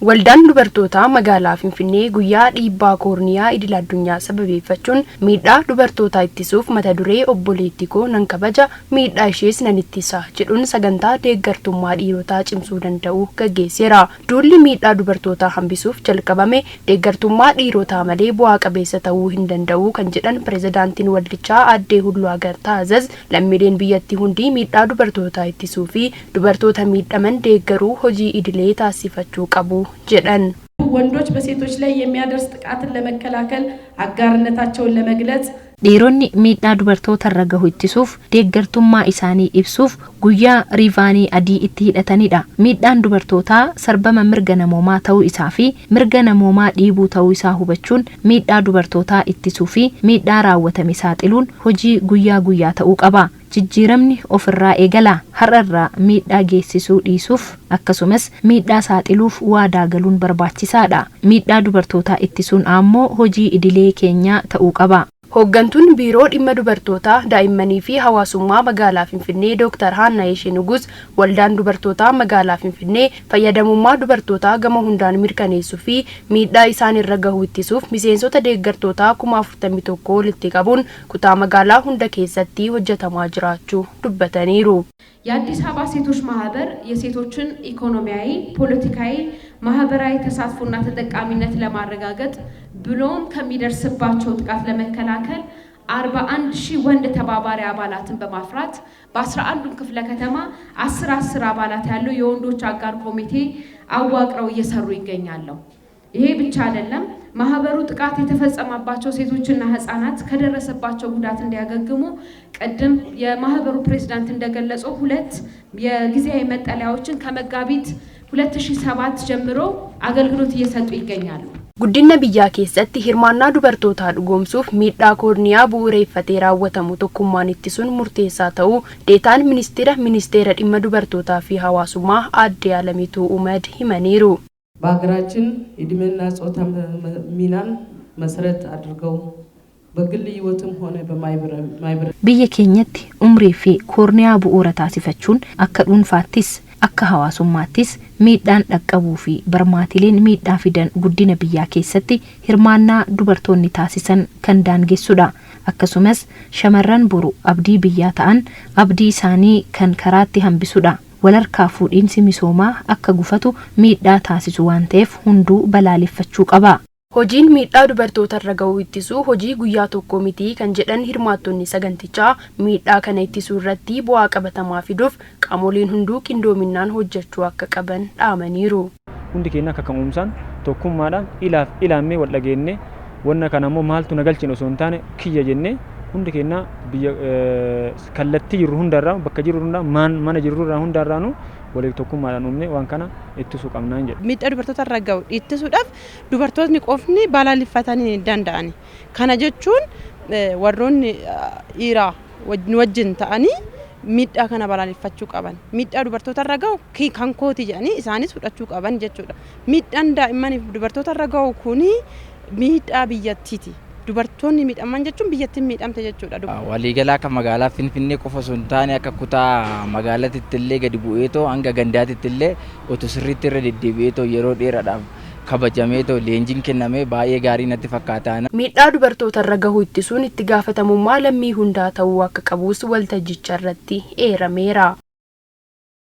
Waldaan dubartootaa magaalaa Finfinnee guyyaa dhiibbaa koorniyaa idil addunyaa sababeeffachuun miidhaa dubartootaa ittisuuf mata duree obboleettii koo nan kabaja miidhaa ishees nan ittisa jedhuun sagantaa deeggartummaa dhiirotaa cimsuu danda'u gaggeesseera. Duulli miidhaa dubartootaa hambisuuf jalqabame deeggartummaa dhiirotaa malee bu'aa qabeessa ta'uu hin danda'u kan jedhan pirezidaantiin waldichaa Aadde Hulluu Agar Taazaz lammiileen biyyattii hundi miidhaa dubartootaa ittisuu fi dubartoota miidhaman deeggaruu hojii idilee taasifachuu qabu ጀዳን ወንዶች በሴቶች ላይ የሚያደርስ ጥቃትን ለመከላከል አጋርነታቸውን ለመግለጽ dhiironni miidhaa dubartoota irra gahu ittisuuf deeggartummaa isaanii ibsuuf guyyaa riivaanii adii itti hidhatanidha. Miidhaan dubartootaa sarbama mirga namoomaa ta'uu isaa fi mirga namoomaa dhiibuu ta'uu isaa hubachuun miidhaa dubartootaa ittisuu fi miidhaa raawwatame saaxiluun hojii guyyaa guyyaa ta'uu qaba. Jijjiiramni ofirraa eegala. Har'arraa miidhaa geessisuu dhiisuuf akkasumas miidhaa saaxiluuf waadaa galuun barbaachisaadha. Miidhaa dubartootaa ittisuun ammoo hojii idilee keenyaa ta'uu qaba. Hooggantuun biiroo dhimma dubartootaa daa'immanii fi hawaasummaa magaalaa Finfinnee Dr. Haannaa Yeshee Nugus waldaan dubartootaa magaalaa Finfinnee fayyadamummaa dubartootaa gama hundaan mirkaneessuu fi miidhaa isaan irra gahu ittisuuf miseensota deeggartootaa 41,000 walitti qabuun kutaa magaalaa hunda keessatti hojjetamaa jiraachuu dubbataniiru. የአዲስ አበባ ሴቶች ማህበር የሴቶችን ኢኮኖሚያዊ፣ ፖለቲካዊ፣ ማህበራዊ ተሳትፎና ተጠቃሚነት ለማረጋገጥ ብሎም ከሚደርስባቸው ጥቃት ለመከላከል 41,000 ወንድ ተባባሪ አባላትን በማፍራት በ11ዱም ክፍለ ከተማ 10 አባላት ያለው የወንዶች አጋር ኮሚቴ አዋቅረው እየሰሩ ይገኛሉ። ይሄ ብቻ አይደለም። ማህበሩ ጥቃት የተፈጸመባቸው ሴቶችና ህፃናት ከደረሰባቸው ጉዳት እንዲያገግሙ ቀደም የማህበሩ ፕሬዝዳንት እንደገለጸው 2 የጊዜያዊ መጠለያዎችን ከመጋቢት 2007 ጀምሮ አገልግሎት እየሰጡ ይገኛሉ። ጉዲና ብያ keessatti hirmaannaa dubartootaa dhugoomsuuf miidhaa koorniyaa bu'uureeffatee raawwatamu tokkummaan ittisuun murteessaa ta'uu deetaan ministeera dhimma dubartootaa fi hawaasummaa Aadde Alamituu Umad himaniiru. በሀገራችን የእድሜና ጾታ ሚናን መሰረት አድርገው በግል ህይወትም ሆነ በማይብረ biyya keenyatti umrii fi koorniyaa bu'uura taasifachuun akka dhuunfaattis akka hawaasummaattis miidhaan dhaqqabuu fi barmaatileen miidhaa fidan guddina biyyaa keessatti hirmaannaa dubartoonni taasisan kan daangessuudha. Akkasumas shamarran boru abdii biyyaa ta'an abdii isaanii kan karaatti hambisuudha. Walarkaa fuudhiinsi misoomaa akka gufatu miidhaa taasisu waan ta'eef hunduu balaaleffachuu qaba. Hojiin miidhaa dubartoota irra gahu ittisuu hojii guyyaa tokko miti kan jedhan hirmaattonni sagantichaa miidhaa kana ittisuu irratti bu'aa qabatamaa fiduuf qaamoleen hunduu qindoominaan hojjechuu akka qaban dhaamaniiru. Hundi keenya akka kamumsaan tokkummaadhaan ilaammee wal dhageenne wanna kana immoo maaltu nagalchine osoo hin taane kiyya jennee hundi keenya biyya kallattii jirru hundarraa bakka jirru hundaa mana jirru hundarraanu waliif tokkummaadhaan uumne waan kana ittisuu qabnaan jedhu. Miidhaa dubartoota irra gahu ittisuudhaaf dubartootni qofni balaaleffatanii danda'ani. Kana jechuun warroonni dhiiraa wajjin ta'anii miidhaa kana balaaleffachuu qaban. Miidhaa dubartoota irra gahu kan kooti jedhanii isaanis fudhachuu qaban jechuudha. Miidhaan daa'immaniif dubartoota irra gahu kuni miidhaa biyyattiiti. dubartoonni miidhaman jechuun biyyattiin miidhamte jechuudha. Waliigalaa akka magaalaa Finfinnee qofa osoo hin taane akka kutaa magaalaatti illee gadi bu'eetoo hanga gandaatti illee otoo sirriitti irra deddeebi'eetoo yeroo dheeraadhaaf kabajameetoo leenjiin kennamee baay'ee gaarii natti fakkaata. Miidhaa dubartoota irra gahu ittisuun itti gaafatamummaa lammii hundaa ta'uu akka qabus waltajjicha irratti eerameera.